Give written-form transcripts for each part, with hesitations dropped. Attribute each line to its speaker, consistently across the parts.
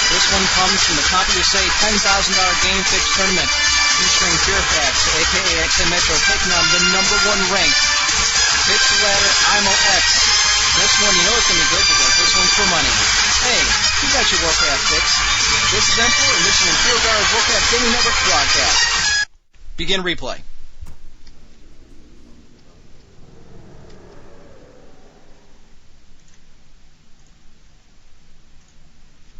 Speaker 1: This one comes from the ComputerSay $10,000 Game Fix Tournament featuring Fearfact, a.k.a. XA Metro, taking on the #1 ranked Fixed Ladder IMO X. This one, you know it's going to be good because this one's for money. Hey, you got your Warcraft fix. This is Emperor, and this is the Fearfact Warcraft Gaming Network broadcast. Begin replay.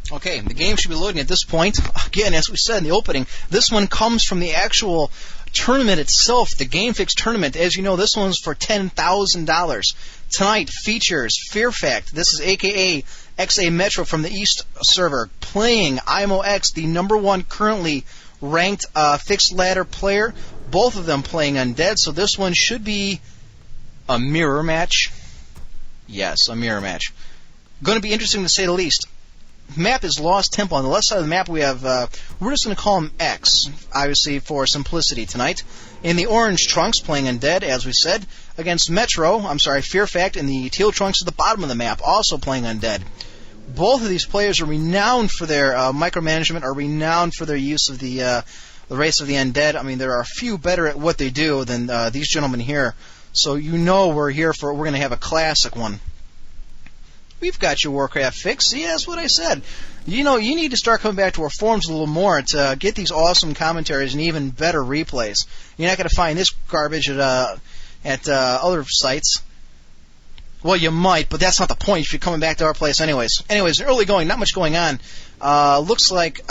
Speaker 1: Okay, the game should be loading at this point. Again, as we said in the opening, this one comes from the actual tournament itself, the Game Fix tournament. As you know, this one's for $10,000. Tonight features Fearfact. This is a.k.a. XA Metro from the East server, playing IMO X, the #1 currently ranked fixed ladder player. Both of them playing Undead, so this one should be a mirror match. Yes, a mirror match. Going to be interesting to say the least. Map is Lost Temple. On the left side of the map we have, we're just going to call him X, obviously for simplicity tonight. In the orange trunks, playing Undead, as we said, against Fearfact in the teal trunks at the bottom of the map, also playing Undead. Both of these players are renowned for their micromanagement, are renowned for their use of the race of the Undead. I mean, there are a few better at what they do than these gentlemen here. So you know we're going to have a classic one. We've got your Warcraft fix. See, that's what I said. You know, you need to start coming back to our forums a little more to get these awesome commentaries and even better replays. You're not going to find this garbage at other sites. Well, you might, but that's not the point if you're coming back to our place anyways. Anyways, early going, not much going on. Looks like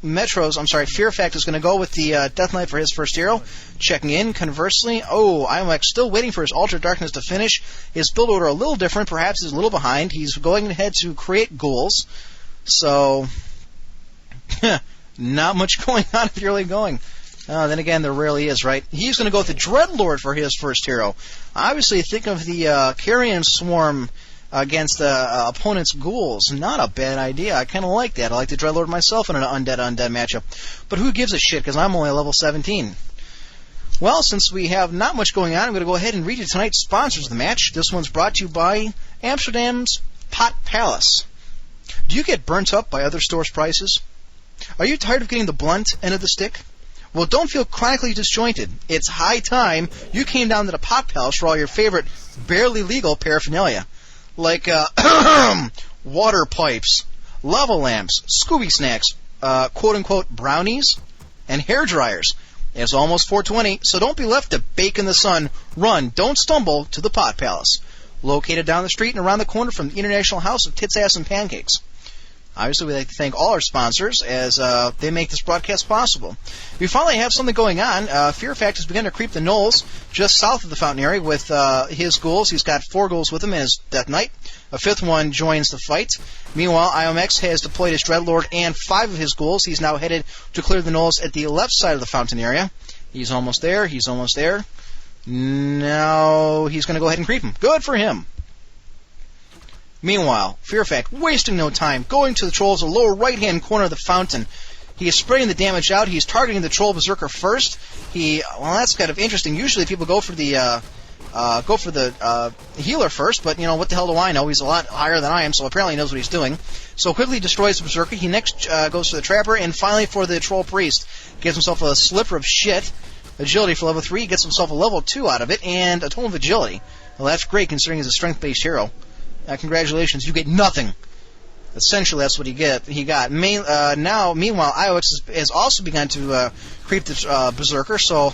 Speaker 1: Fearfact is going to go with the Death Knight for his first hero. Checking in, conversely, I'm still waiting for his Altar Darkness to finish. His build order a little different, perhaps he's a little behind. He's going ahead to create ghouls. So, not much going on if you're early going. Then again, there rarely is, right? He's going to go with the Dreadlord for his first hero. Obviously, think of the Carrion Swarm against the opponent's ghouls. Not a bad idea. I kind of like that. I like the Dreadlord myself in an undead matchup. But who gives a shit, because I'm only level 17. Well, since we have not much going on, I'm going to go ahead and read you tonight's sponsors of the match. This one's brought to you by Amsterdam's Pot Palace. Do you get burnt up by other stores' prices? Are you tired of getting the blunt end of the stick? Well, don't feel chronically disjointed. It's high time you came down to the Pot Palace for all your favorite barely legal paraphernalia. Like water pipes, lava lamps, Scooby snacks, quote-unquote brownies, and hair dryers. It's almost 4:20, so don't be left to bake in the sun. Run, don't stumble to the Pot Palace. Located down the street and around the corner from the International House of Tits, Ass, and Pancakes. Obviously, we'd like to thank all our sponsors as they make this broadcast possible. We finally have something going on. Fearfact has begun to creep the knolls just south of the fountain area with his ghouls. He's got 4 ghouls with him and his Death Knight. A 5th one joins the fight. Meanwhile, IOMX has deployed his Dreadlord and 5 of his ghouls. He's now headed to clear the knolls at the left side of the fountain area. He's almost there. He's almost there. Now he's going to go ahead and creep him. Good for him. Meanwhile, Fearfact, wasting no time, going to the trolls in the lower right-hand corner of the fountain. He is spreading the damage out. He's targeting the troll berserker first. Well, that's kind of interesting. Usually people go for the healer first, but, you know, what the hell do I know? He's a lot higher than I am, so apparently he knows what he's doing. So quickly destroys the berserker. He next goes for the trapper, and finally for the troll priest. Gives himself a slipper of shit. Agility for level 3. He gets himself a level 2 out of it, and a tome of agility. Well, that's great, considering he's a strength-based hero. Congratulations, you get nothing. Essentially, that's what he got. Meanwhile, IOX has also begun to creep the Berserker, so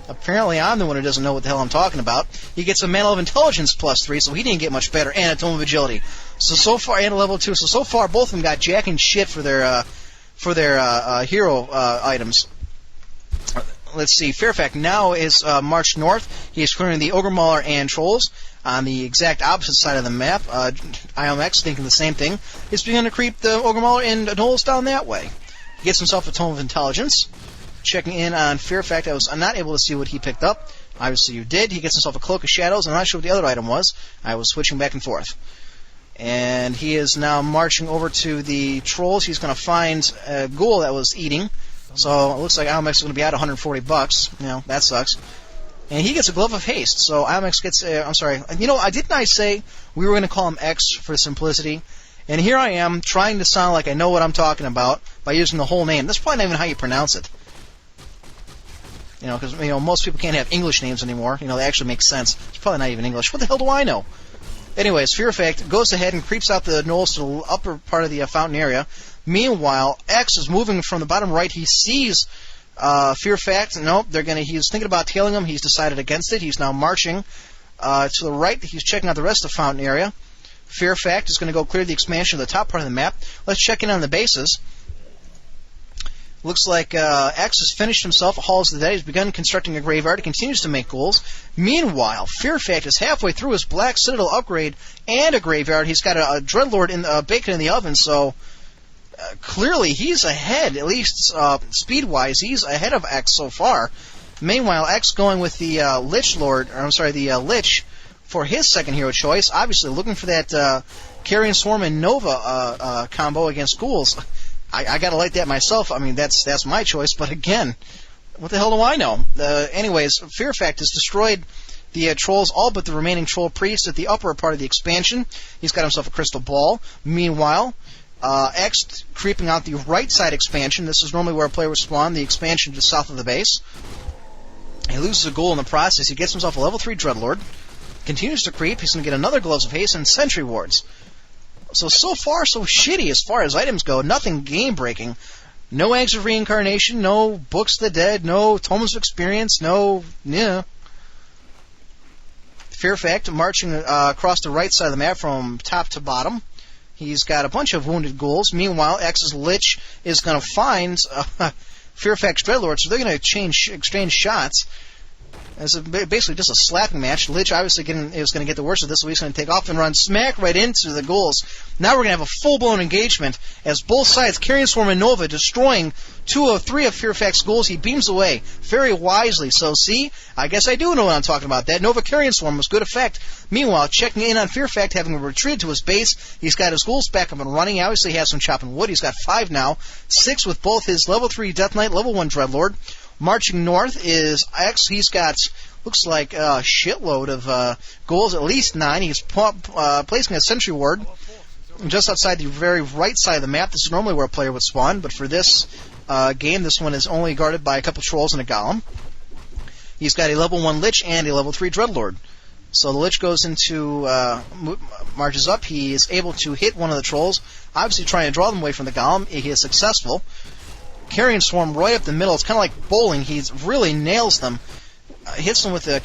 Speaker 1: apparently I'm the one who doesn't know what the hell I'm talking about. He gets a Mantle of Intelligence +3, so he didn't get much better, and a Tome of Agility. So far, and a level 2. So far, both of them got jack and shit for their hero items. Let's see, Fearfact now is marched north. He is clearing the Ogre Mauler and Trolls. On the exact opposite side of the map, IOMX, thinking the same thing, is beginning to creep the Ogre Mauler and Knolls down that way. He gets himself a Tome of Intelligence. Checking in on Fearfact, I was not able to see what he picked up. Obviously you did. He gets himself a Cloak of Shadows. I'm not sure what the other item was. I was switching back and forth. And he is now marching over to the Trolls. He's going to find a ghoul that was eating. So it looks like IOMX is going to be out $140. You know, that sucks. And he gets a Glove of Haste, so IOMX gets I'm sorry. You know, didn't I say we were going to call him X for simplicity? And here I am trying to sound like I know what I'm talking about by using the whole name. That's probably not even how you pronounce it. Because most people can't have English names anymore. They actually make sense. It's probably not even English. What the hell do I know? Anyways, Fearfact goes ahead and creeps out the knolls to the upper part of the fountain area. Meanwhile, X is moving from the bottom right. He sees Fearfact. Nope, he's thinking about tailing him. He's decided against it. He's now marching to the right. He's checking out the rest of the fountain area. Fearfact is going to go clear the expansion of the top part of the map. Let's check in on the bases. Looks like X has finished himself a Hall of the Dead. He's begun constructing a graveyard. He continues to make ghouls. Meanwhile, Fearfact is halfway through his Black Citadel upgrade and a graveyard. He's got a Dreadlord baking in the oven, so clearly he's ahead, at least speed-wise. He's ahead of X so far. Meanwhile, X going with the the Lich for his second hero choice. Obviously looking for that Carrion Swarm and Nova combo against ghouls. I gotta like that myself. I mean, that's my choice. But again, what the hell do I know? Anyways, Fearfact has destroyed the trolls, all but the remaining troll priest at the upper part of the expansion. He's got himself a crystal ball. Meanwhile, X creeping out the right side expansion. This is normally where a player would spawn, the expansion to the south of the base. He loses a ghoul in the process. He gets himself a level 3 Dreadlord. Continues to creep. He's going to get another Gloves of Haste and Sentry Wards. So far, so shitty as far as items go. Nothing game-breaking. No Eggs of Reincarnation, no Books of the Dead, no Tomes of Experience, Fearfact marching across the right side of the map from top to bottom. He's got a bunch of wounded ghouls. Meanwhile, X's Lich is going to find Fearfact's Dreadlord, so they're going to exchange shots. It's basically just a slapping match. Lich obviously is going to get the worst of this, so he's going to take off and run smack right into the ghouls. Now we're going to have a full-blown engagement as both sides, Carrion Swarm and Nova, destroying 2 of 3 of Fearfact's ghouls. He beams away very wisely. So, see, I guess I do know what I'm talking about. That Nova Carrion Swarm was good effect. Meanwhile, checking in on Fearfact, having retreated to his base, he's got his ghouls back up and running. He obviously has some chopping wood. He's got 5 now, 6 with both his level 3 Death Knight, level 1 Dreadlord. Marching north is X. He's got, looks like a shitload of ghouls, at least 9. He's placing a Sentry Ward just outside the very right side of the map. This is normally where a player would spawn, but for this game, this one is only guarded by a couple trolls and a golem. He's got a level 1 Lich and a level 3 Dreadlord. So the Lich goes into, marches up. He is able to hit one of the trolls, obviously trying to draw them away from the golem. He is successful. Carrion Swarm right up the middle. It's kind of like bowling. He really nails them. Hits them with the